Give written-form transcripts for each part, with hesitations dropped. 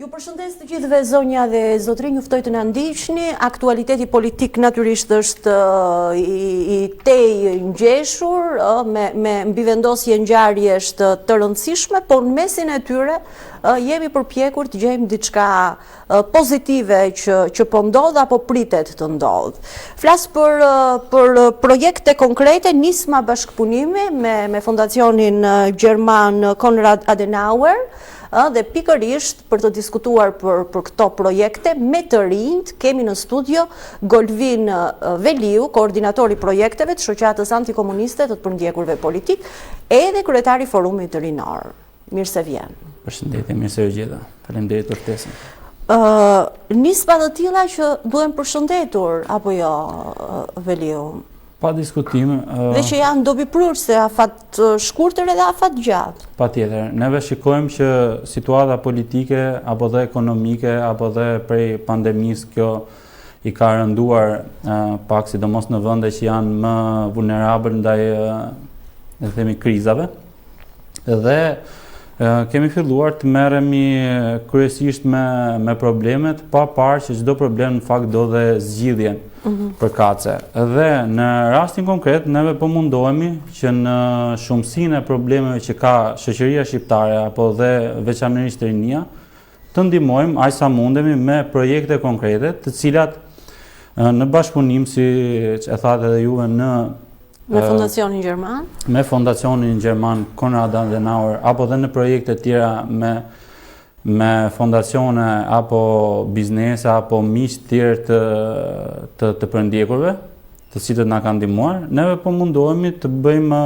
Ju përshëndes të gjithëve zonja dhe zotrinj, juftoj të na ndiqni. Aktualiteti politik natyrisht është i tej ngjeshur me mbivendosje ngjarjesh të rëndësishme, por në mesin e tyre jemi përpjekur të gjejmë diçka pozitive që po ndodh apo pritet të ndodh. Flas për projekte konkrete, nisma bashkëpunimi me fondacionin gjerman Konrad Adenauer. Dhe pikërisht për të diskutuar për këto projekte me të rinjt kemi në studio Golvin Veliu, koordinatori projekteve të shoqatës antikomuniste të përndjekurve politik, edhe kryetari forumit të rinor. Mirë se vjen. Përshëndetje, mirë se u gjeta. Faleminderit për ftesën. Nisma të tilla që duhen përshëndetur apo jo, Veliu? Pa diskutim. Dhe që janë dobiprurse, afat shkurtër edhe afat gjatë. Patjetër. Neve shikojmë që situata politike apo dhe ekonomike apo dhe prej pandemisë kjo i ka rënduar pak sidomos në vende që janë më vulnerabël ndaj le themi krizave. Dhe kemi filluar të merremi kryesisht me problemet, pa parë që çdo problem në fakt do dhe zgjidhje përkatëse. Dhe në rastin konkret, neve po mundohemi që në shumësinë e problemeve që ka shoqëria shqiptare apo dhe veçanërisht rinia, të ndihmojmë aq sa mundemi me projekte konkrete, të cilat në bashkëpunim, siç e thatë edhe juve, me fondacionin gjerman? Me fondacionin gjerman Konrad Adenauer, apo dhe në projekte tjera me fondacione apo biznese apo miq tjerë të përndjekurve, të cilët na kanë ndihmuar, neve po mundohemi të bëjmë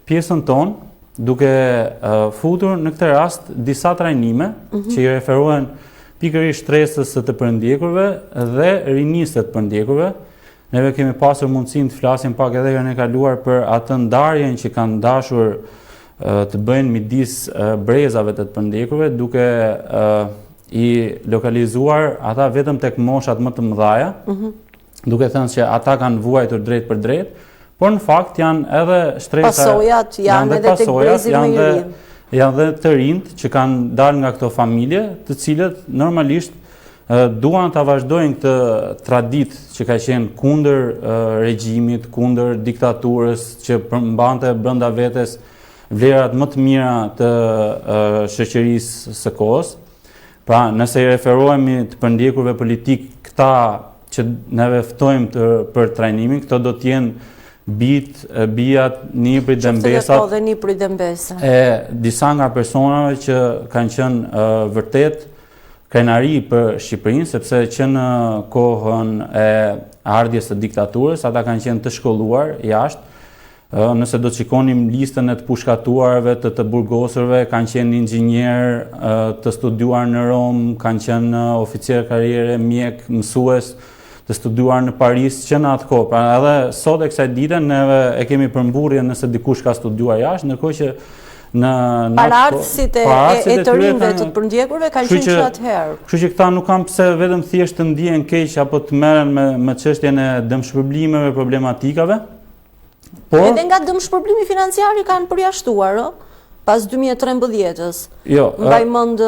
pjesën tonë, duke futur në këtë rast disa trajnime që i referohen pikërisht stresës së të përndjekurve dhe rinisë të përndjekurve. Neve kemi pasur mundësinë të flasim pak edhe herën e kaluar për atë ndarjen që kanë dashur të bëjnë midis brezave të përndjekurve, duke i lokalizuar ata vetëm tek moshat më të mëdhaja, duke thënë që ata kanë vuajtur drejt për drejt, por në fakt janë edhe shtresa, pasojat janë edhe tek brezi më i ri. Janë dhe të rinjt që kanë dalë nga këto familje, të cilët normalisht duan të vazhdojnë këtë traditë që ka qenë kundër regjimit, kundër diktaturës, që mbante brenda vetes vlerat më të mira të shoqërisë së kohës. Pra, nëse i referohemi të përndjekurve politik, këta që neve ftojmë për trajnimin, këto do të jenë bijat, niprit dhe mbesat e disa nga personave që kanë qenë vërtet krenari për Shqipërinë, sepse që në kohën e ardhjes së diktaturës, ata kanë qenë të shkolluar jashtë. Nëse do të shikonim listën e të pushkatuarve, të burgosurve, kanë qenë inxhinier të studiuar në Rom, kanë qenë oficer karriere, mjek, mësues të studiuar në Paris, që në atë kohë. Pra edhe sot e kësaj dite neve e kemi përmburje nëse dikush ka studiuar jashtë, ndërkohë që paraardhësit e të rinjve të përndjekurve kanë qenë që atëherë. Kështu që këta nuk kanë pse vetëm thjesht të ndihen keq apo të merren me çështjen e dëmshpërblimeve, problematikave. Por edhe nga dëmshpërblimi financiar i kanë përjashtuar, pas 2013-s. Jo, mbaj mend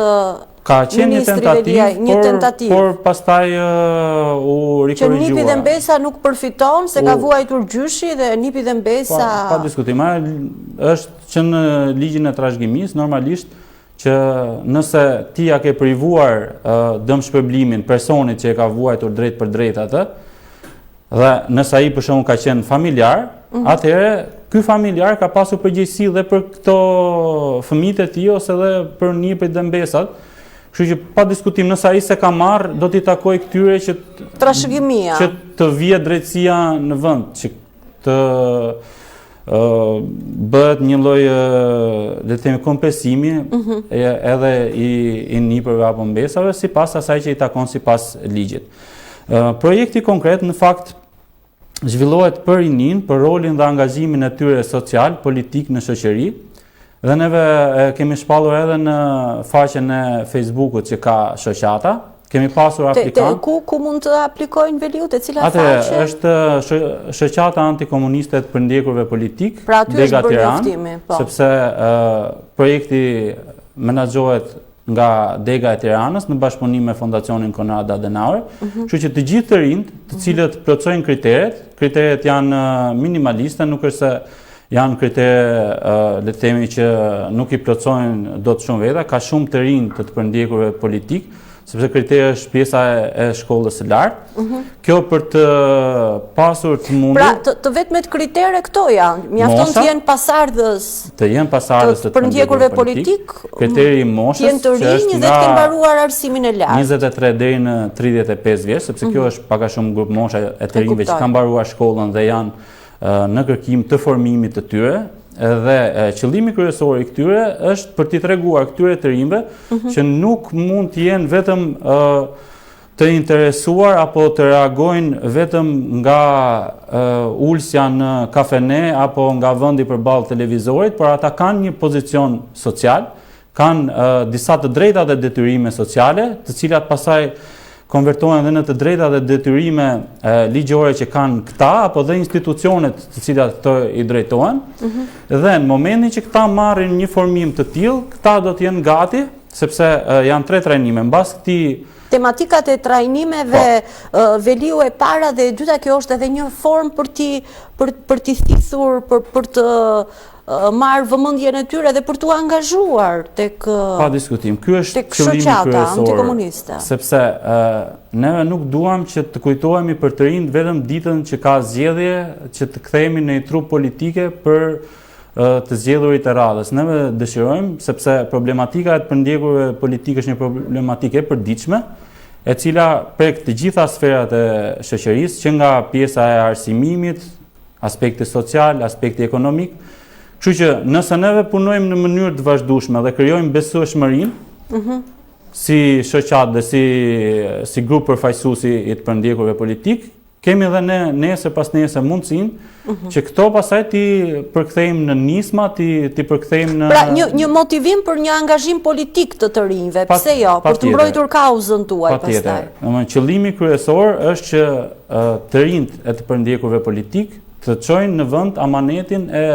ka qenë një tentativë, por pastaj u rikorrigjuar. Që Nipi dhe Mbesa nuk përfiton se ka vuajtur gjyshi dhe Nipi dhe Mbesa. Pa diskutim, është që në ligjin e trashëgimisë normalisht që nëse ti ja ke privuar dëmshpërblimin personit që e ka vuajtur drejt për drejt atë, dhe nëse ai për shembull ka qenë familjar, atëherë ky familjar ka pasur përgjegjësi dhe për këto fëmijët e tij ose edhe për Niprit dhe Mbesat. Kështu që pa diskutim, nëse ai se ka marrë, do t'i takoj këtyre që trashëgimia, që të vijë drejtësia në vend, që të bëhet një lloj le të themi kompensimi edhe i nipërve apo mbesave sipas asaj që i takon sipas ligjit. Projekti konkret në fakt zhvillohet për rinin, për rolin dhe angazhimin e tyre social, politik në shoqëri. Dhe neve kemi shpallur edhe në faqen e Facebookut që ka shoqata. Kemi pasur aplikantë. Ku mund të aplikojnë Veliu, te cilat faqe? Është shoqata antikomuniste të përndjekurve politik, pra aty është bërë njoftimi, sepse projekti menaxhohet nga Dega e Tiranës në bashkëpunim me Fondacionin Konrad Adenauer, kështu që të gjithë të rinjt, të cilët plotësojnë kriteret janë minimaliste, nuk është se janë kritere, le të themi që nuk i plotësojnë do të shumë veta, ka shumë të rinj të përndjekurve politik, sepse kriteri është pjesa e shkollës së lartë. Kjo për të pasur të mundur. Pra, të vetmet kritere këto janë. Mjafton të jenë pasardhës. Të jenë pasardhës të përndjekurve politik. Kriteri i moshës, të jenë të rinj dhe të kenë mbaruar arsimin e lartë. 23 deri në 35 vjeç, sepse kjo është pak a shumë grup mosha e të rinjve që kanë mbaruar shkollën dhe janë në kërkim të formimit të tyre. Dhe qëllimi kryesor i këtyre është për t'i treguar këtyre të rinjve që nuk mund të jenë vetëm të interesuar apo të reagojnë vetëm nga ulsja në kafene apo nga vendi përballë televizorit, por ata kanë një pozicion social, kanë disa të drejta dhe detyrime sociale, të cilat pasaj konvertohen dhe në të drejta dhe detyrime ligjore që kanë këta, apo dhe institucionet të cilat këto i drejtohen, dhe në momentin që këta marrin një formim të tillë, këta do të jenë gati, sepse janë 3 trajnime. Mbas këtij tematikat e trajnimeve, Veliu e para dhe e dyta, kjo është edhe një formë për t'i thithur, për të marrë vëmendjen e tyre dhe për t'u angazhuar tek pa diskutim. Ky është qëllimi kryesor, sepse ne nuk duam që të kujtohemi për të rinjt vetëm ditën që ka zgjedhje, që të kthehemi në një trup politike për të zgjedhurit e radhës. Ne dëshirojmë, sepse problematika e të përndjekurve politikë është një problematikë e përditshme, e cila prek të gjitha sferat e shoqërisë, që nga pjesa e arsimimit, aspekti social, aspekti ekonomik. Kështu që nëse neve punojmë në mënyrë të vazhdueshme dhe krijojmë besueshmërinë si shoqat dhe si grup përfaqësuesi i të përndjekurve politik, kemi edhe ne nesër pas nesër mundësinë që këto pasaj ti përkthejmë në nisma, ti përkthejmë në... Pra, një motivim për një angazhim politik të rinjve, pse jo, për të mbrojtur kauzën tuaj pastaj. Qëllimi kryesor është që të rinjt e të përndjekurve politik të çojnë në vend amanetin e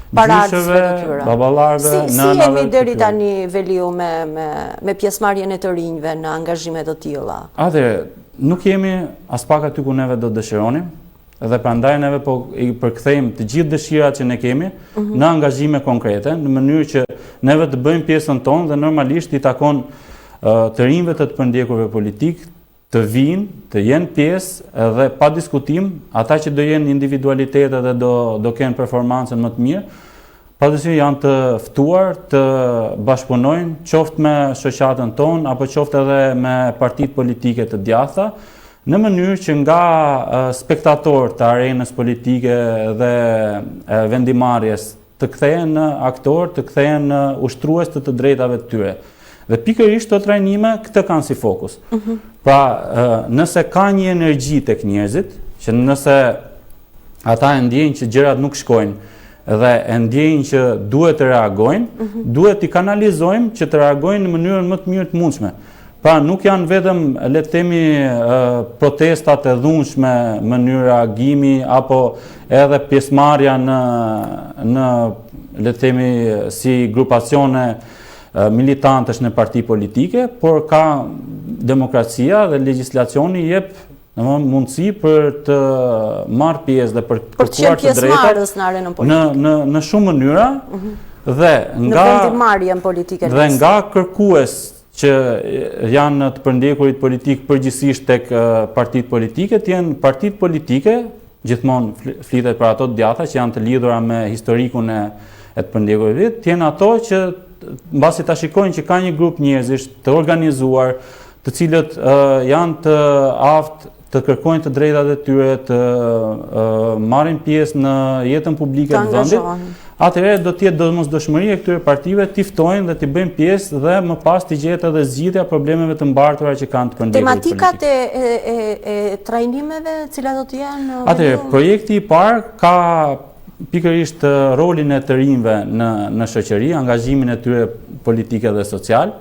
gjyshëve, baballarëve, nënave. Si jemi deri tani, Veliu, me pjesëmarrjen e të rinjve në angazhime të tilla? Atëherë, nuk jemi as pak aty ku neve do të dëshironim, dhe prandaj neve po i përkthejmë të gjithë dëshirat që ne kemi në angazhime konkrete, në mënyrë që neve të bëjmë pjesën tonë dhe normalisht i takon të rinjve të përndjekurve politik të vinë, të jenë pjesë dhe pa diskutim, ata që do jenë individualitetet dhe do kenë performancën më të mirë, padyshim janë të ftuar të bashkëpunojnë, qoftë me shoqatën tonë, apo qoftë edhe me partitë politike të djathta, në mënyrë që nga spektator të arenës politike dhe vendimarrjes të kthehen në aktor, të kthehen në ushtrues të drejtave të tyre. Dhe pikërisht të trajnime këtë kanë si fokus. Pra, nëse ka një energji tek njerëzit, që nëse ata e ndjejnë që gjërat nuk shkojnë dhe e ndjejnë që duhet të reagojnë, duhet t'i kanalizojmë që të reagojnë në mënyrën më të mirë të mundshme. Pra, nuk janë vetëm, le të themi, protestat e dhunshme, mënyrë reagimi, apo edhe pjesëmarrja në le të themi, si grupacione militantësh në parti politike, por ka demokracia dhe legjislacioni jep mundësi për të marrë pjesë dhe për të kërkuar të drejtat në shumë mënyra dhe nga kërkues që janë të përndjekurit politik përgjithsisht tek partitë politike, të jenë partitë politike, gjithmonë flitet për ato të djatha që janë të lidhura me historikun e të përndjekurit, të jenë ato që mbasi ta shikojnë që ka një grup njerëzish të organizuar, të cilët janë të aftë të kërkojnë të drejtat e tyre, të marrin pjesë në jetën publike të vendit, atëherë do të jetë domosdoshmëri e këtyre partive t'i ftojnë dhe t'i bëjnë pjesë dhe më pas t'i gjetë edhe zgjidhja problemeve të mbartura që kanë të përndjekur politik. Tematikat e trajnimeve, cilat do të janë? Atëherë, projekti i parë ka pikërisht rolin e të rinjve në shoqëri, angazhimin e tyre politike dhe social.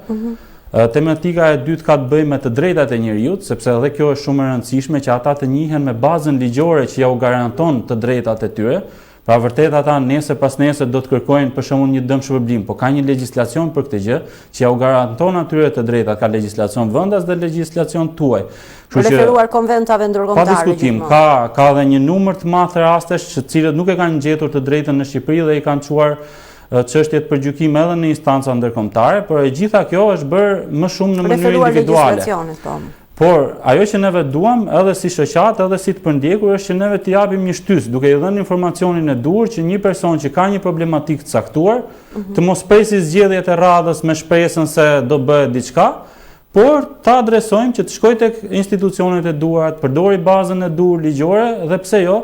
Tematika e dytë ka të bëjë me të drejtat e njerëzit, sepse edhe kjo është shumë e rëndësishme që ata të njihen me bazën ligjore që ja u garanton të drejtat e tyre, Pra vërtet ata nesër pas nesër do të kërkojnë për shembull një dëm shpërblim, po ka një legjislacion për këtë gjë që ja u garanton atyre të drejtat, ka legjislacion vendas dhe legjislacion tuaj. Referuar konventave ndërkombëtare. Pa diskutim, ka edhe një numër të madh rastesh të cilët nuk e kanë gjetur të drejtën në Shqipëri dhe i kanë çuar çështjet për gjykim edhe në instanca ndërkombëtare, por e gjitha kjo është bërë më shumë në mënyrë individuale. Legjislacionit, po. Por ajo që neve duam edhe si shoqat edhe si të përndjekur është që neve të japim një shtys, duke i dhënë informacionin e duhur që një person që ka një problematikë të caktuar, të mos presi zgjedhjet e radhës me shpresën se do bëhet diçka, por ta adresojmë që të shkojë tek institucionet e duhura, të përdori bazën e duhur ligjore dhe pse jo,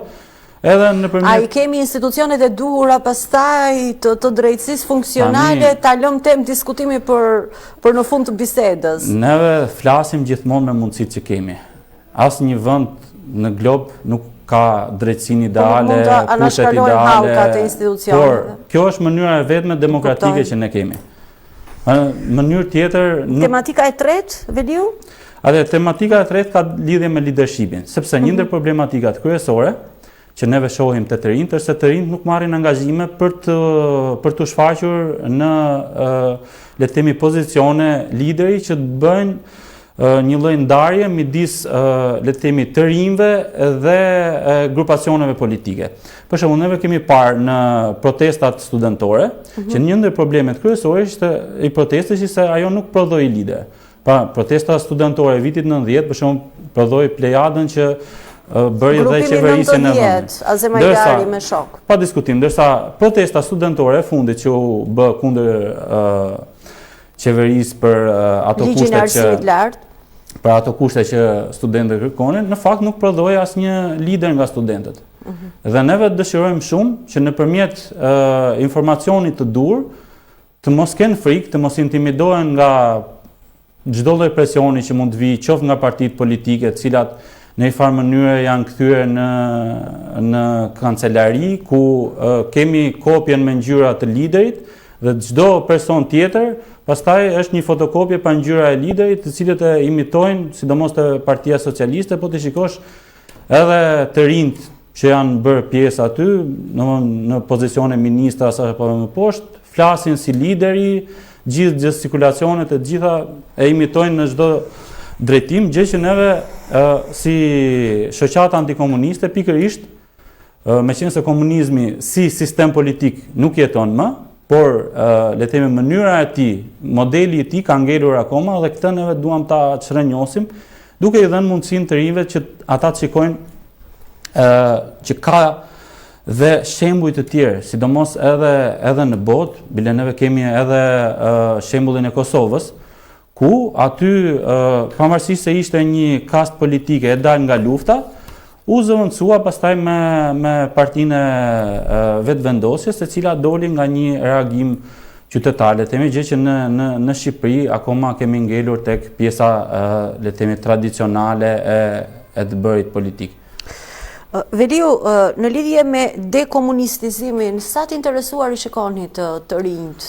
edhe nëpërmjet. A i kemi institucionet e duhura pastaj të drejtësisë funksionale, ta lëm temë diskutimi për në fund të bisedës. Neve flasim gjithmonë me mundësitë që kemi. Asnjë vend në glob nuk ka drejtësinë ideale, kushtet ideale. Por kjo është mënyra e vetme demokratike që ne kemi. Në mënyrë tjetër Tematika e tretë, Veliu? Tematika e tretë ka lidhje me leadershipin, sepse një ndër problematikat kryesore që neve shohim të rinjt, është se të rinjt nuk marrin angazhime për të shfaqur në le të themi pozicione lideri që të bëjnë një lloj ndarje midis le të themi të rinjve dhe grupacioneve politike. Për shembull, neve kemi parë në protestat studentore që një ndër problemet kryesore ishte i protestës se ajo nuk prodhoi lider. Pra, protesta studentore e vitit 90, për shembull, prodhoi plejadën që bëri dhe qeverisjen e vendit. Azemajgari me shok. Pa diskutim, ndërsa protesta studentore e fundit që u bë kundër qeverisë për ato kushte që studentët kërkonin, në fakt nuk prodhoi asnjë lider nga studentët. Dhe neve dëshirojmë shumë që nëpërmjet informacionit të dur, të mos kenë frikë, të mos intimidohen nga çdo lloj presioni që mund të vijë qoftë nga partitë politike, të cilat në një farë mënyrë janë kthyer në kancelari ku kemi kopjen me ngjyra të liderit dhe çdo person tjetër pastaj është një fotokopje pa ngjyra e liderit, të cilët e imitojnë, sidomos të Partia Socialiste, po të shikosh edhe të rinjt që janë bërë pjesë aty, në pozicione ministra apo më poshtë, flasin si lideri, gjithë gestikulacionet e gjitha e imitojnë në çdo drejtim, gjë që neve si shoqata antikomuniste pikërisht, meqenëse komunizmi si sistem politik nuk jeton më, por le të themi mënyra e tij, modeli i tij ka ngelur akoma dhe këtë neve duam ta çrënjosim, duke i dhënë mundësinë të rinjve që ata të shikojnë që ka dhe shembuj të tjerë, sidomos edhe në botë, bile neve kemi edhe shembullin e Kosovës, ku aty, pavarësisht se ishte një kast politike e dalë nga lufta, u zëvendësua pastaj me partinë vetëvendosjes, e cila doli nga një reagim qytetar, le të themi, gjë që në Shqipëri akoma kemi ngelur tek pjesa le të themi tradicionale e të bërit politik. Veliu, në lidhje me dekomunistizimin, sa të interesuar i shikoni të rinjt?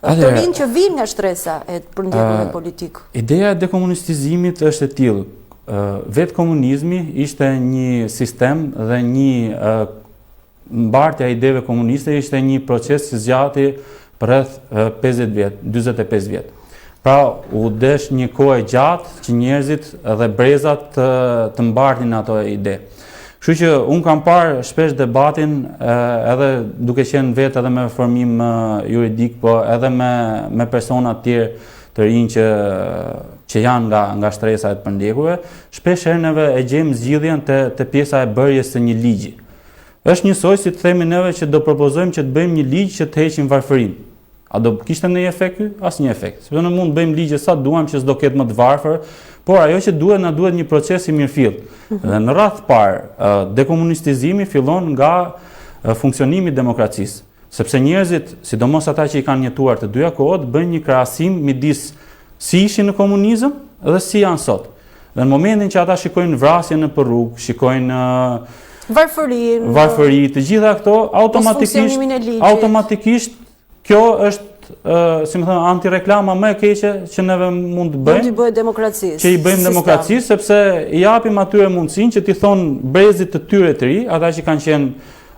Të rinjt që vinë nga shtresa e të përndjekur politikë? Ideja e dekomunistizimit është e tillë. Vetë komunizmi ishte një sistem dhe një mbartja e ideve komuniste ishte një proces që zgjati për rreth 50 vjet, 45 vjet. Pra u desh një kohë gjatë që njerëzit dhe brezat të mbartin ato ide. Kështu që unë kam parë shpesh debatin edhe duke qenë vetë edhe me formim juridik, po edhe me persona të tjerë të rinj që janë nga shtresa e të përndjekurve, shpesh herë neve e gjejmë zgjidhjen te pjesa e bërjes së një ligji. Është njësoj si të themi neve që do propozojmë që të bëjmë një ligj që të heqim varfërinë. A do kishte ndonjë efekt ky? Asnjë efekt. Sepse ne mund të bëjmë ligje sa duam që s'do ketë më të varfër, por ajo që na duhet një proces i mirëfill. Dhe në radh të parë, dekomunistizimi fillon nga funksionimi i demokracisë. Sepse njerëzit, sidomos ata që i kanë jetuar të dyja kohët, bëjnë një krahasim midis si ishin në komunizëm dhe si janë sot. Dhe në momentin që ata shikojnë vrasje në rrugë, shikojnë varfëri, të gjitha këto automatikisht kjo është si më thënë antireklama më e keqe që neve mund të bëjmë. Mund të bëjë demokracisë. Që i bëjmë demokracisë sepse i japim atyre mundësinë që t'i thonë brezit të tyre të ri, ata që kanë qenë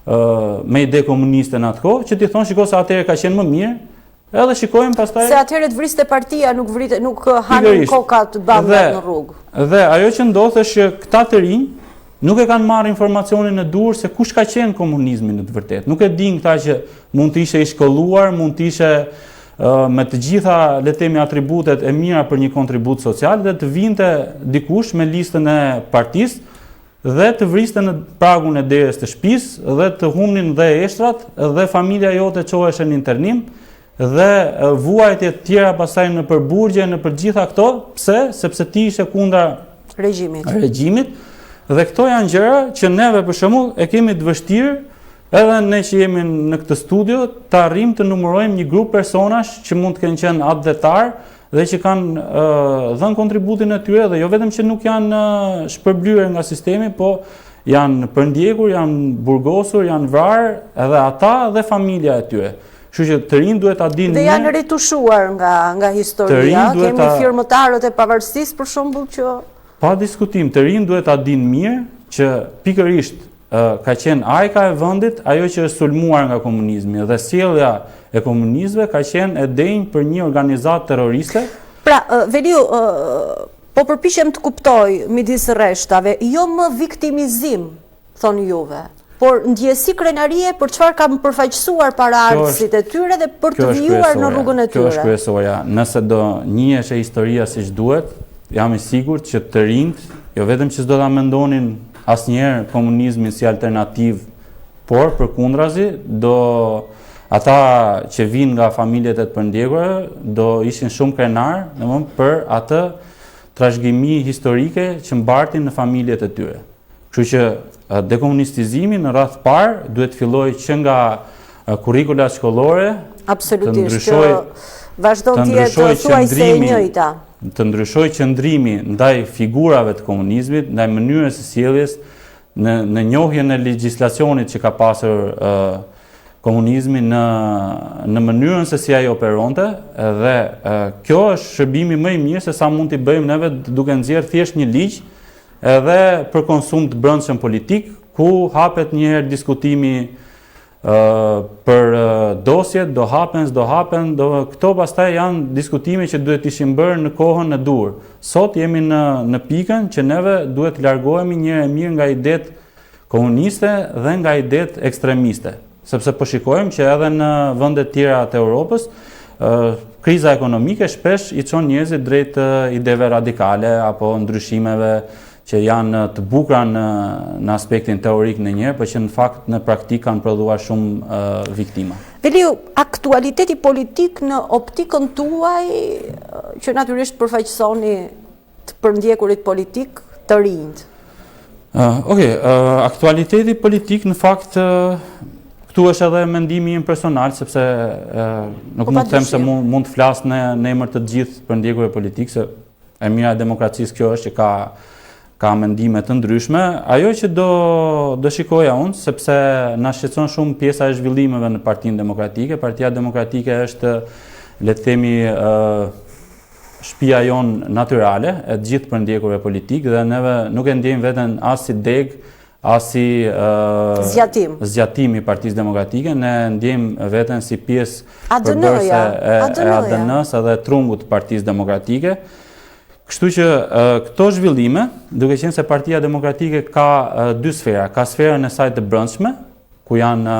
me ide komuniste në atë kohë, që t'i thonë shiko se atëherë ka qenë më mirë, edhe shikojmë pastaj... Se atëherë të vriste partia, nuk hanën kokat bandat në rrugë. Dhe ajo që ndodh është që këta të rinj nuk e kanë marrë informacionin në dur se kush ka qenë komunizmi në të vërtetë. Nuk e din këta që mund të ishe i shkolluar, mund të ishe me të gjitha le të themi atributet e mira për një kontribut social dhe të vinte dikush me listën e partisë dhe të vriste në pragun e derës të shtëpisë dhe të humnin dhe eshtrat dhe familja jote çoheshe në internim dhe vuajtje të tjera pastaj në përburgje në për gjitha këto, pse? Sepse ti ishe kundra regjimit dhe këto janë gjëra që neve për shembull e kemi të vështirë edhe ne që jemi në këtë studio të arrijmë të numërojmë një grup personash që mund të kenë qenë atletar dhe që kanë dhënë kontributin e tyre dhe jo vetëm që nuk janë shpërblyer nga sistemi, po janë përndjekur, janë burgosur, janë vrarë edhe ata dhe familja e tyre. Kështu që të rinj duhet ta dinë dhe janë retushuar nga historia, kemi firmëtarët e pavarësisë për shembull që pa diskutim, të rinj duhet ta dinë mirë që pikërisht ka qenë ajka e vendit ajo që është sulmuar nga komunizmi dhe sjellja e komunistëve ka qenë e denjë për një organizatë terroriste. Pra, Veliu, po përpiqem të kuptoj midis rreshtave, jo më viktimizim, thonë juve, por ndjesi krenarie për çfarë kanë përfaqësuar paraardhësit e tyre dhe për të vijuar në rrugën e tyre. Kjo është kryesorja. Nëse do njihesh e historia siç duhet, jam i sigurt që të rinjt, jo vetëm që s'do ta mendonin asnjëherë komunizmin si alternativ, por përkundrazi ata që vinë nga familjet e të përndjekura do ishin shumë krenar, domthonë për atë trashëgimi historike që mbartin në familjet e tyre. Kështu që dekomunistizimi në radhë parë duhet fillojë që nga kurrikulat shkollore, absolutisht, vazhdon të jetë thuajse e njëjta. Të ndryshoj qëndrimi ndaj figurave të komunizmit, ndaj mënyrës së sjelljes, në njohjen e legjislacionit që ka pasur komunizmi në mënyrën se si ai operonte dhe kjo është shërbimi më i mirë se sa mund t'i bëjmë neve duke nxjerrë thjesht një ligj edhe për konsum të brendshëm politik, ku hapet një herë diskutimi për dosjet, do hapen, këto pastaj janë diskutime që duhet ishin bërë në kohën e dur. Sot jemi në pikën që neve duhet të largohemi një herë mirë nga idet komuniste dhe nga idet ekstremiste. Sepse po shikojmë që edhe në vendet tjera të Europës, kriza ekonomike shpesh i çon njerëzit drejt ideve radikale apo ndryshimeve që janë të bukura në aspektin teorik në njërë, për që në fakt në praktik kanë prodhuar shumë viktima. Veliu, aktualiteti politik në optikën tuaj, që natyrisht përfaqësoni të përndjekurit politik të rinjt? Aktualiteti politik në fakt, këtu është edhe mendimi im personal, sepse nuk mund të them se mund të flas në emër të gjithë përndjekurit politik, se e mira e demokracisë kjo është që ka mendime të ndryshme. Ajo që do shikoja unë, sepse na shqetëson shumë pjesa e zhvillimeve në Partinë Demokratike. Partia Demokratike është, le të themi, shtëpia jonë natyrale e të gjithë përndjekurve politik dhe neve nuk e ndjejmë veten as si deg, as si zgjatim i Partisë Demokratike, ne ndjejmë veten si pjesë përbërëse e ADN-s edhe trungut të Partisë Demokratike. Kështu që këto zhvillime, duke qenë se Partia Demokratike ka dy sfera, ka sferën e saj të brendshme, ku janë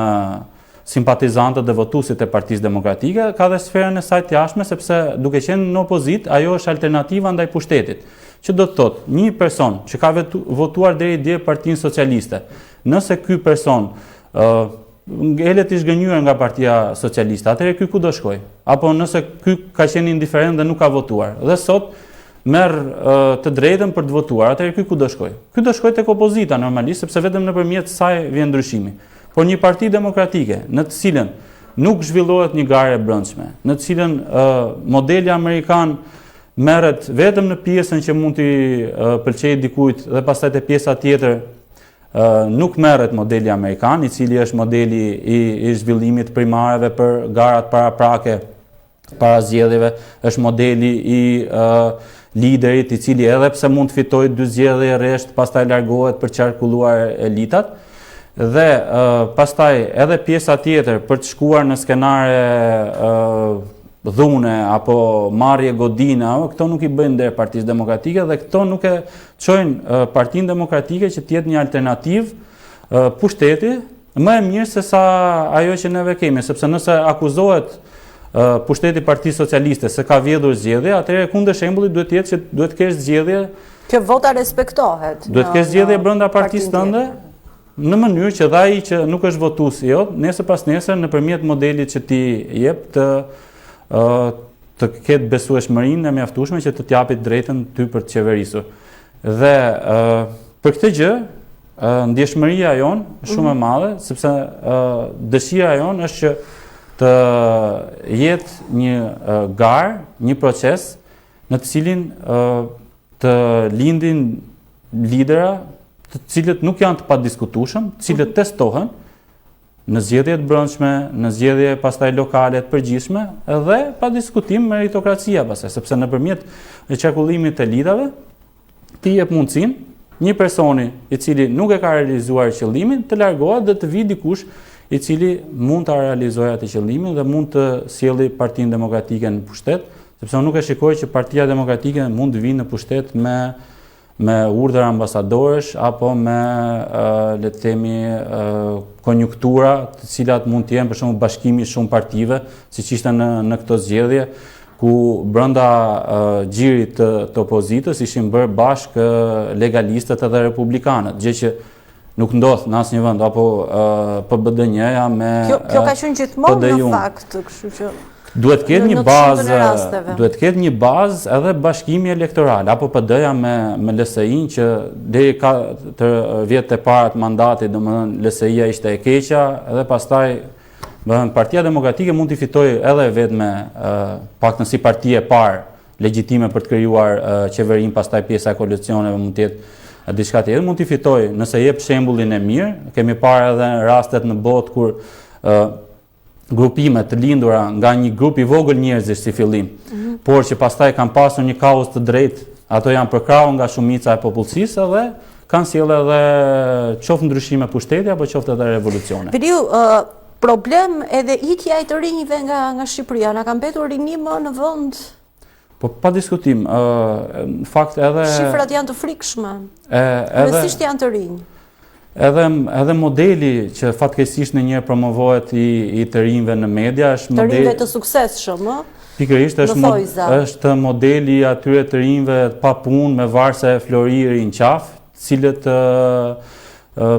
simpatizantët dhe votuesit e Partisë Demokratike, ka dhe sferën e saj të jashtme, sepse duke qenë në opozit, ajo është alternativa ndaj pushtetit. Që do të thotë, një person që ka votuar deri dje Partinë Socialiste, nëse ky person ngelet i zgënjur nga Partia Socialiste, atëherë ky ku do shkojë? Apo nëse ky ka qenë indiferent dhe nuk ka votuar. Dhe sot merr të drejtën për të votuar, atëherë ky ku do shkojë? Ky do shkojë tek opozita normalisht, sepse vetëm nëpërmjet saj vjen ndryshimi. Por një parti demokratike, në të cilën nuk zhvillohet një ngjarje brendshme, në të cilën modeli amerikan merret vetëm në pjesën që mund t'i pëlqejë dikujt dhe pastaj te pjesa tjetër nuk merret modeli amerikan, i cili është modeli i zhvillimit primareve për garat paraprake para zgjedhjeve, është modeli i liderit i cili edhe pse mund të fitojë dy zgjedhje rresht, pastaj largohet për qarkulluar elitat. Dhe pastaj edhe pjesa tjetër për të shkuar në skenare dhune apo marrje godine, këto nuk i bëjnë der Partisë Demokratike dhe këto nuk e çojnë Partinë Demokratike që të jetë një alternativë pushteti më e mirë se sa ajo që neve kemi, sepse nëse akuzohet pushteti Partisë Socialiste se ka vjedhur zgjedhje, atëherë kundër shembullit duhet të jetë që duhet të kesh zgjedhje që vota respektohet. Duhet të kesh zgjedhje brenda partisë tënde në mënyrë që dhe ai që nuk është votues jot, nesër pas nesër nëpërmjet modelit që ti jep të ketë besueshmërinë e mjaftueshme që të t'japit drejtën ty për të qeverisur. Dhe për këtë gjë, ndjeshmëria jonë shumë e madhe, sepse dëshira jonë është që të jetë një garë, një proces në të cilin të lindin lidera të cilët nuk janë të padiskutueshëm, të cilët testohen në zgjedhje të brendshme, në zgjedhje pastaj lokale të përgjithshme dhe pa diskutim meritokracia pastaj, sepse nëpërmjet qarkullimit të lidave ti jep mundësinë një personi i cili nuk e ka realizuar qëllimin të largohet dhe të vi dikush i cili mund ta realizojë atë qëllimin dhe mund të sjellë Partinë Demokratike në pushtet, sepse unë nuk e shikoj që Partia Demokratike mund të vinë në pushtet me urdhër ambasadorësh apo me le të themi konjunktura të cilat mund të jenë për shembull bashkimi shumë partive, siç ishte në këto zgjedhje, ku brenda xhirit të opozitës ishin bërë bashkë legalistët edhe republikanët, gjë që nuk ndodh në asnjë vend, apo PBD-ja me Kjo ka qenë gjithmonë në fakt, kështu që duhet të ketë një bazë edhe bashkimi elektoral apo PD-ja me LSI-n që deri ka të vjet e para të mandatit, domethënë LSI-ja ishte e keqja dhe pastaj Partia Demokratike mund të fitojë edhe vetëm paktën si parti e parë legjitime për të krijuar qeverinë, pastaj pjesa e koalicioneve mund të jetë diçka tjetër, mund të fitojë nëse jep shembullin e mirë. Kemi parë edhe rastet në botë kur grupime të lindura nga një grup i vogël njerëzish si fillim, por që pastaj kanë pasur një kauz të drejtë, ato janë përkrahur nga shumica e popullsisë dhe kanë sjellë edhe qoftë ndryshime pushteti apo qoftë edhe revolucione. Veriu, problem edhe ikja e të rinjve nga Shqipëria, na ka mbetur rinim në vend? Po pa diskutim, në fakt edhe shifrat janë të frikshme. Rësisht janë të rinj. Edhe modeli që fatkeqësisht në një promovohet i të rinjve në media është modeli të rinjve të suksesshëm, pikërisht është modeli atyre të rinjve pa punë me varse floriri në qafë, cilët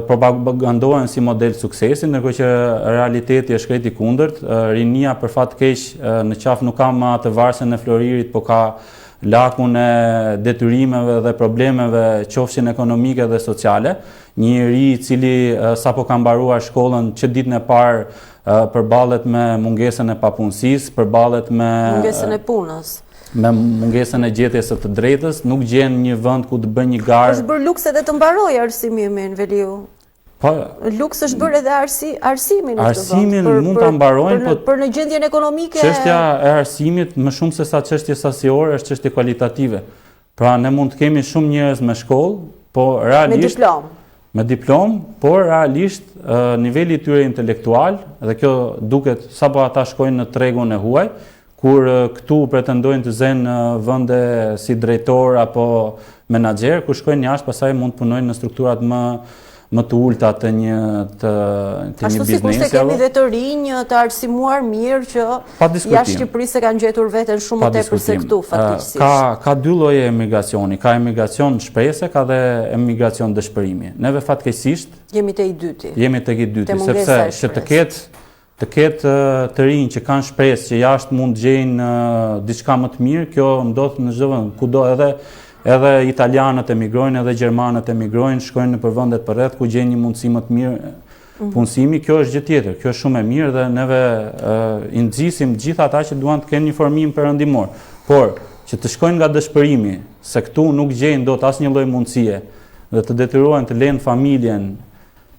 propagandohen si model suksesi, ndërkohë që realiteti është krejt i kundërt. Rinia për fat keq në qafë nuk ka më atë varsen e floririt, po ka lakun e detyrimeve dhe problemeve qofshin ekonomike dhe sociale. Një ri i cili sapo ka mbaruar shkollën që ditën e parë përballet me mungesën e papunësisë, përballet me mungesën e punës, me mungesën e gjetjes së të drejtës, nuk gjen një vend ku të bëjë një garë. Është bërë luks edhe të mbarojë arsimimin, Veliu. Po, luks është bërë edhe arsimin. Arsimin mund ta mbarojnë, për në gjendjen ekonomike. Çështja e arsimit më shumë se sa çështje sasiore është çështje kualitative. Pra ne mund të kemi shumë njerëz me shkollë, po realisht me diplomë, por realisht niveli i tyre intelektual, dhe kjo duket sapo ata shkojnë në tregun e huaj, kur këtu pretendojnë të zenë në vende si drejtor apo menaxher, kur shkojnë jashtë pastaj mund të punojnë në strukturat më të ulta të një biznesi. Ashtu sikur se kemi dhe të rinj të arsimuar mirë që jashtë Shqipërisë kanë gjetur veten shumë më tepër se këtu faktikisht. Ka dy lloje emigracioni, ka emigracion shpresë, ka dhe emigracion dëshpërimi. Neve fatkeqësisht jemi te i dyti. Jemi tek i dyti, sepse që të ketë të rinj që kanë shpresë që jashtë mund të gjejnë diçka më të mirë, kjo ndodh në çdo vend, kudo edhe italianët emigrojnë, edhe gjermanët emigrojnë, shkojnë në përvendet përreth ku gjejnë një mundësi më të mirë punësimi. Kjo është gjë tjetër, kjo është shumë e mirë dhe neve i nxisim gjithë ata që duan të kenë një formim perëndimor. Por që të shkojnë nga dëshpërimi, se këtu nuk gjejnë dot asnjë lloj mundësie dhe të detyrohen të lënë familjen,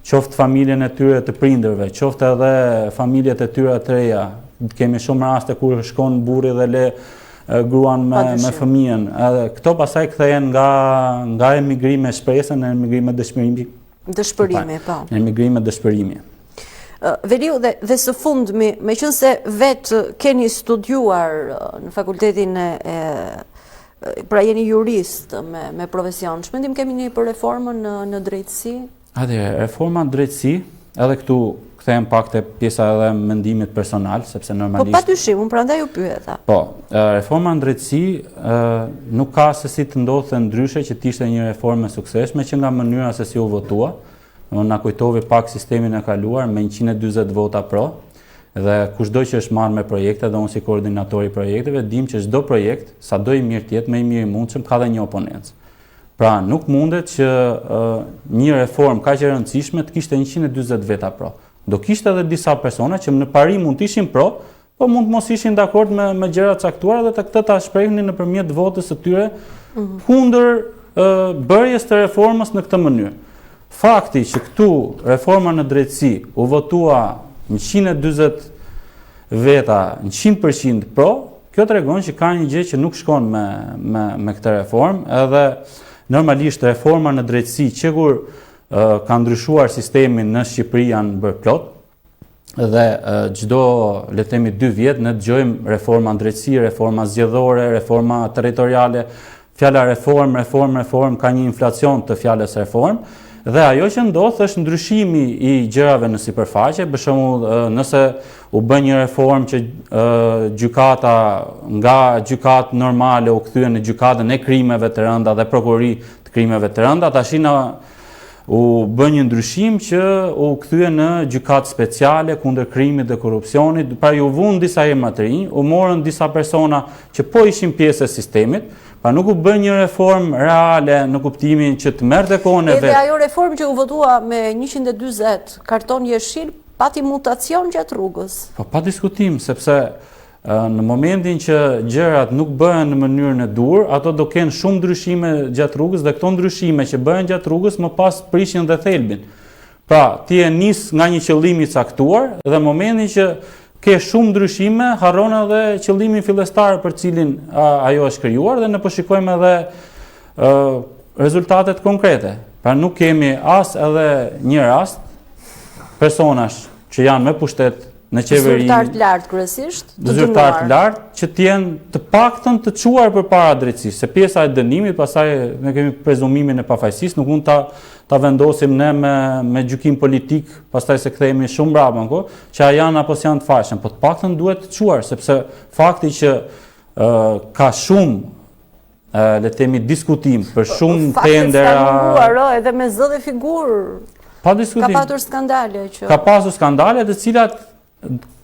qoftë familjen e tyre të prindërve, qoftë edhe familjet e tyre të reja. Kemi shumë raste kur shkon burri dhe le gruan me fëmijën. Këto pastaj kthehen nga emigrimi me shpresë në emigrim me Dëshpërimi, po. Emigrim e dëshpërimi. Veriu, dhe së fundmi, me qënë se vetë keni studiuar në fakultetin pra jeni jurist me profesion, shmendim kemi një për reformën në drejtësi? Reforma në drejtësi, edhe këtu kthehem pak te pjesa edhe mendimit personal, sepse normalisht... Po patyshim, unë prandaj u pyeta. Po, reforma në drejtësi nuk ka se si të ndodhte ndryshe që t'ishte një reformë e suksesshme që nga mënyra se si u votua. Na kujtovi pak sistemin e kaluar me 140 vota pro, dhe kushdo që është marrë me projekte, dhe unë si koordinatori projekteve, dim që çdo projekt, sa do i mirë tjetë, me i mirë i mundshëm, ka dhe një oponencë. Pra, nuk mundet që një reformë kaq e rëndësishme të kishte 140 veta pro. Do kishte edhe disa persona që në pari mund të ishin pro, po mund të mos ishin dakord me gjëra të caktuara dhe të këtë ta shprehnin nëpërmjet votës së tyre kundër bërjes të reformës në këtë mënyrë. Fakti që këtu reforma në drejtësi u votua 140 veta, 100% pro, kjo tregon që ka një gjë që nuk shkon me këtë reformë, edhe normalisht reforma në drejtësi që kur ka ndryshuar sistemin në Shqipëri janë bërë plot, dhe çdo le të themi 2 vjet ne dëgjojmë reforma në drejtësi, reforma zgjedhore, reforma territoriale, fjala reform ka një inflacion të fjalës reform. Dhe ajo që ndodh është ndryshimi i gjërave në sipërfaqe, për shembull, nëse u bën një reformë që gjykata nga gjykatë normale u kthye në gjykatën e krimeve të rënda dhe prokurori të krimeve të rënda, tash u bën një ndryshim që u kthye në gjykatë speciale kundër krimit dhe korrupsionit, pra ju vun disa emra të rinj, u morën disa persona që po ishin pjesë e sistemit. Pa nuk u bën një reformë reale në kuptimin që të merrte kohën e vet. Edhe ajo reformë që u votua me 140 karton jeshil pati mutacion gjatë rrugës. Po pa diskutim, sepse në momentin që gjërat nuk bëhen në mënyrën e dur, ato do kenë shumë ndryshime gjatë rrugës dhe këto ndryshime që bëhen gjatë rrugës më pas prishin dhe thelbin. Pra, ti e nis nga një qëllim i caktuar dhe momentin që ke shumë ndryshime, harron edhe qëllimin fillestar për cilin ajo është krijuar dhe ne po shikojmë edhe rezultatet konkrete. Pra nuk kemi as edhe një rast personash që janë me pushtet në qeveri, zyrtar të lartë kryesisht, zyrtar të lartë që të jenë të paktën të çuar përpara drejtësisë, se pjesa e dënimit, pastaj ne kemi prezumimin e pafajësisë, nuk mund ta vendosim ne me gjykim politik, pastaj se kthehemi shumë mbrapa në kohë, që janë apo janë të fashëm, po të paktën duhet të çuar, sepse fakti që ka shumë le të themi diskutim për shumë tendera, edhe me zë dhe figurë. Pa diskutim. Ka pasur skandale që. Ka pasur skandale të cilat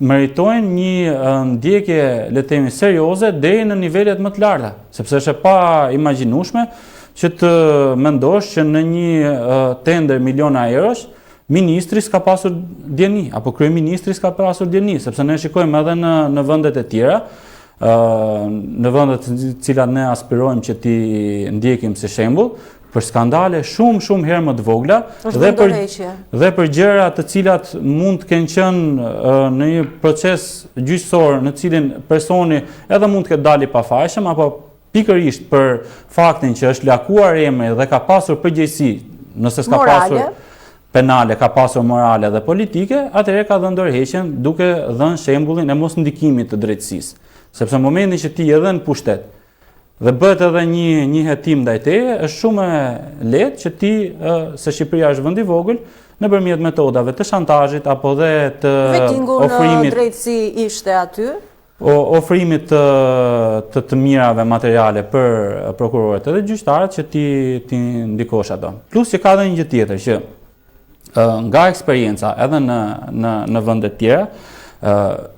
meritojnë një ndjekje le të themi serioze deri në nivelet më të larta, sepse është e pa imagjinueshme që të mendosh që në një tender miliona eurosh ministri s'ka pasur djeni, apo kryeministri s'ka pasur djeni, sepse ne shikojmë edhe në vendet e tjera, në vendet të cilat ne aspirojmë që ti ndjekim si shembull, për skandale shumë herë më të vogla dhe për gjëra të cilat mund të kenë qenë në një proces gjyqësor në cilin personi edhe mund të ketë dalë i pafajshëm, apo pikërisht për faktin që është lakuar emri dhe ka pasur përgjegjësi, nëse s'ka pasur penale, ka pasur morale dhe politike, atëherë ka dhënë ndërheqjen duke dhënë shembullin e mos ndikimit të drejtësisë. Sepse në momentin që ti edhe në pushtet dhe bëhet edhe një hetim ndaj teje, është shumë e lehtë që ti, se Shqipëria është vend i vogël, nëpërmjet metodave të shantazhit apo dhe të ofrimit në drejtësi ishte aty. Ofrimit të mirave materiale për prokurorët edhe gjyqtarët që ti ndikosh ato. Plus që ka edhe një gjë tjetër që nga eksperienca edhe në vende të tjera,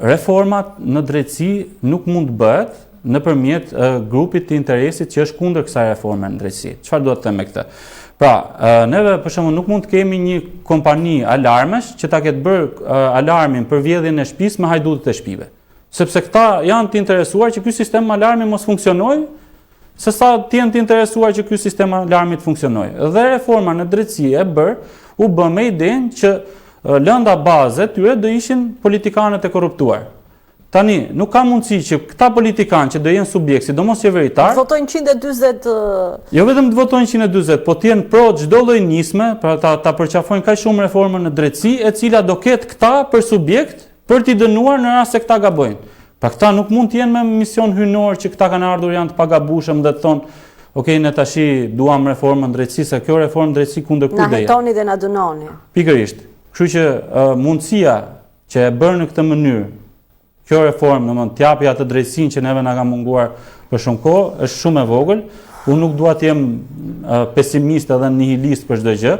reformat në drejtësi nuk mund të bëhet nëpërmjet grupit të interesit që është kundër kësaj reforme në drejtësi. Çfarë do të them me këtë? Pra, neve për shembull nuk mund të kemi një kompani alarmesh që ta ketë bërë alarmin për vjedhjen e shtëpisë me hajdutët e shtëpive. Sepse këta janë të interesuar që ky sistem alarmi mos funksionojë, sesa të jenë të interesuar që ky sistem alarmi të funksionojë. Dhe reforma në drejtësi u bë me idenë që lënda bazë tyre do ishin politikanët e korruptuar. Tani, nuk ka mundësi që këta politikanë që do jenë subjekt, sidomos qeveritar, votojnë 140 jo vetëm të votojnë 140, po të jenë pro çdo lloj nisme, pra ta përqafojnë kaq shumë reformën në drejtësi, e cila do ketë këta për subjekt për t'i dënuar në rast se këta gabojnë. Pa këta nuk mund të jenë me mision hynor që këta kanë ardhur janë të pagabushëm dhe të thonë, okej, ne tashi duam reformën drejtësi, se kjo reformë drejtësi kundër kuj na hetoni dhe na dënoni. Pikërisht. Kështu që mundësia që e bërë në këtë mënyrë, kjo reformë, domethënë t'japi atë drejtësinë që neve na ka munguar për shumë kohë, është shumë e vogël. Unë nuk dua të jem pesimist edhe nihilist për çdo gjë.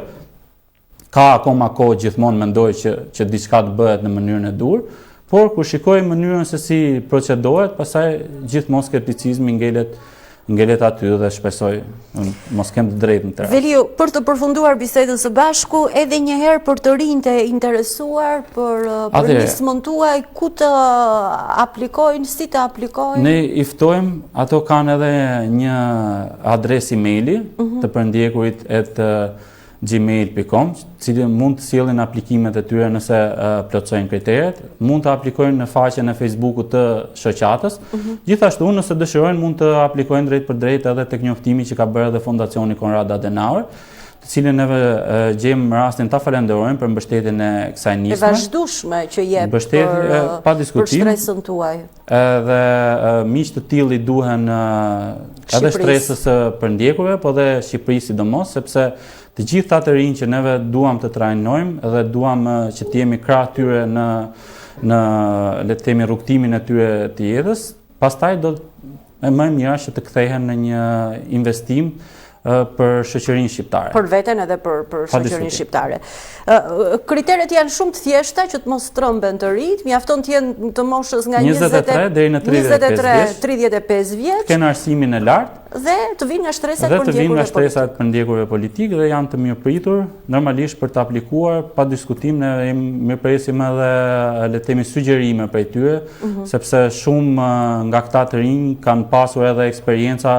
Ka akoma kohë, gjithmonë mendoj që diçka të bëhet në mënyrën e dur, por kur shikoj mënyrën se si procedohet, pastaj gjithmonë skepticizmi ngelet aty dhe shpresoj mos kem të drejtë në të rast. Veliu, për të përfunduar bisedën së bashku, edhe një herë për të rinjtë e interesuar për nismën tuaj, ku të aplikojnë, si të aplikojnë? Ne i ftojmë, ato kanë edhe një adresë emaili të përndjekurit @gmail.com, cili mund të sjellin aplikimet e tyre nëse plotësojnë kriteret, mund të aplikojnë në faqen e Facebookut të shoqatës. Gjithashtu, nëse dëshirojnë, mund të aplikojnë drejt për drejt edhe tek njoftimi që ka bërë edhe Fondacioni Konrad Adenauer, të cilin neve gjejmë rastin ta falenderojmë për mbështetjen e kësaj nisme. E vazhdueshme që jep për shtresën tuaj. Edhe miq të tillë i duhen edhe shtresës së përndjekurve, po dhe Shqipërisë sidomos, sepse të gjithë ata të rinj që neve duam të trajnojmë dhe duam që të jemi krah tyre në le të themi rrugtimin e tyre të jetës, pastaj do më mirë që të kthehen në një investim për shoqërinë shqiptare. Për veten edhe për shoqërinë shqiptare. Kriteret janë shumë të thjeshta që të mos trëmben të rinjt, mjafton të jenë të moshës nga 23 deri në 35 vjeç. Kenë arsimin e lartë dhe të vinë nga shtresat përndjekurve politikë dhe janë të mirëpritur normalisht për të aplikuar pa diskutim. Ne mirëpresim edhe le të themi sugjerime prej tyre, sepse shumë nga këta të rinj kanë pasur edhe eksperjenca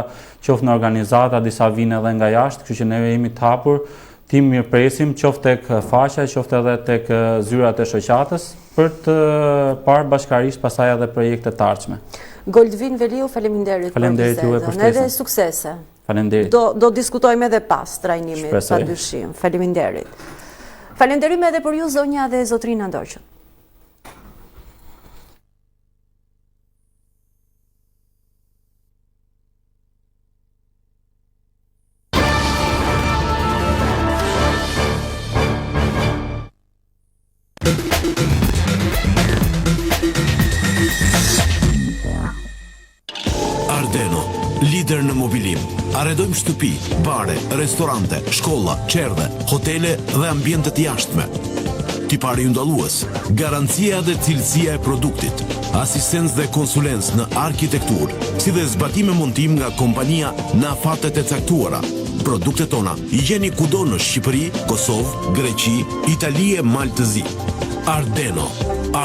qoftë në organizata, disa vinë edhe nga jashtë, kështu që ne jemi të hapur, ti mirëpresim qoftë tek faqja, qoftë edhe tek zyrat e shoqatës për të parë bashkarisht pasaj edhe projekte të ardhshme. Goldvin Veliu, faleminderit për bisedën, edhe suksese. Faleminderit. Do diskutojmë edhe pas trajnimit, padyshim. Faleminderit. Falenderim edhe për ju, zonja dhe zotrina Ndoqët. Ardeno, lider në mobilim. Arredojmë shtëpi, bare, restorante, shkolla, qerdhe, hotele dhe ambientet jashtme. Tipari ndallues, garancia dhe cilësia e produktit, asistencë dhe konsulencë në arkitektur, si dhe zbatime montim nga kompania në afatet e caktuara. Produktet tona i gjeni kudo në Shqipëri, Kosovë, Greqi, Itali e Maltëzi. Ardeno,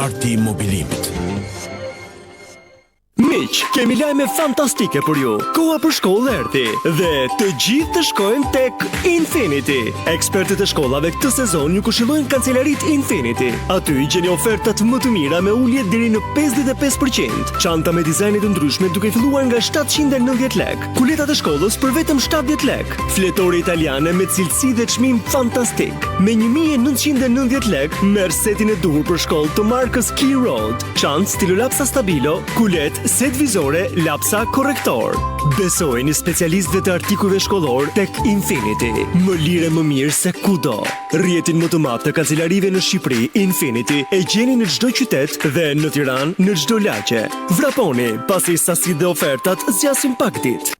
arti i mobilimit. Miq, kemi lajme fantastike për ju. Koha për shkollë erdhi dhe të gjithë të shkojmë tek Infinity. Ekspertët e shkollave këtë sezon ju këshillojnë kancelarit Infinity. Aty i gjeni ofertat më të mira me ulje deri në 55%. Çanta me dizajne të ndryshme duke filluar nga 790 lek. Kuletat e shkollës për vetëm 70 lek. Fletore italiane me cilësi dhe çmim fantastik. Me 1990 lek merr setin e duhur për shkollë të markës Key Road. Çantë stilolapsa stabilo, kulet, set vizore, lapsa, korrektor. Besojnë specialistëve të artikujve shkollor tek Infinity. Më lire më mirë se kudo. Rrjetin më të madh të kancelarive në Shqipëri, Infinity, e gjeni në çdo qytet dhe në Tiranë në çdo lagje. Vraponi, pasi sasitë dhe ofertat zgjasin pak ditë.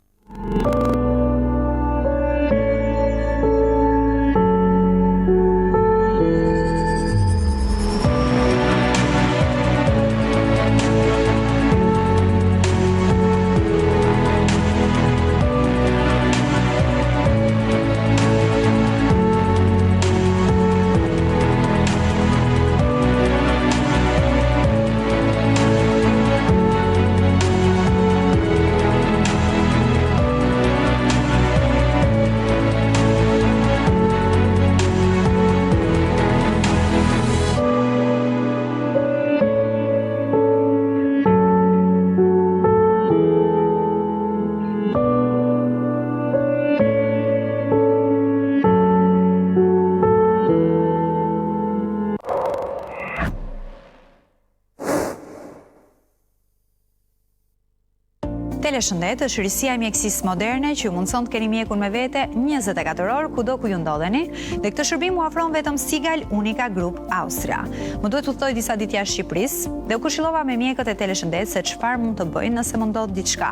Teleshëndet është risia e mjekësisë moderne që ju mundson të keni mjekun me vete 24 orë kudo ku ju ndodheni, dhe këtë shërbim u ofron vetëm Sigal Unica Group Austria. Më duhet udhtoj disa ditë jashtë Shqipërisë dhe u këshillova me mjekët e Teleshëndet se çfarë mund të bëjnë nëse më ndodh diçka.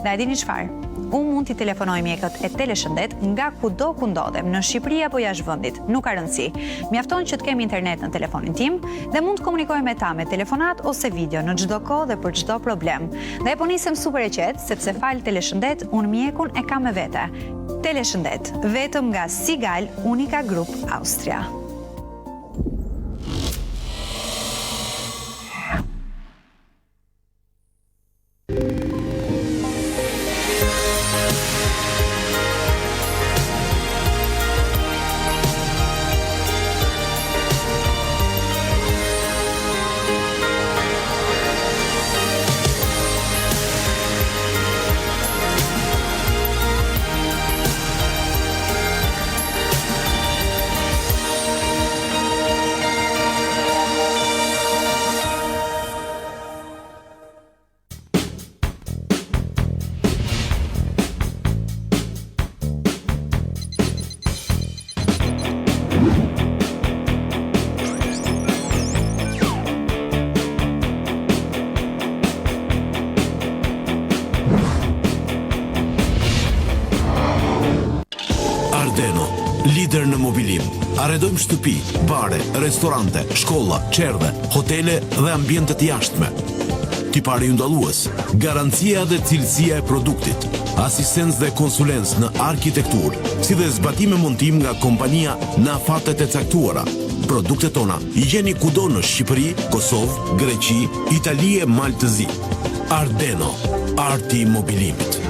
Dhe e dini çfarë? Unë mund t'i telefonoj mjekët e Teleshëndet nga kudo ku ndodhem, në Shqipëri apo jashtë vendit, nuk ka rëndësi. Mjafton që të kem internet në telefonin tim dhe mund të komunikoj me ta me telefonat ose video në çdo kohë dhe për çdo problem. Dhe po nisem super e qetë, sepse fal Teleshëndet unë mjekun e kam me vete. Teleshëndet, vetëm nga Sigal Unica Group Austria. Lider në mobilim. Arredojmë shtëpi, bare, restorante, shkolla, qerdhe, hotele dhe ambientet jashtme. Tipari ndallues, garancia dhe cilësia e produktit, asistencë dhe konsulencë në arkitektur, si dhe zbatime montim nga kompania në afatet e caktuara. Produktet tona i gjeni kudo në Shqipëri, Kosovë, Greqi, Itali e Maltëzi. Ardeno, arti i mobilimit.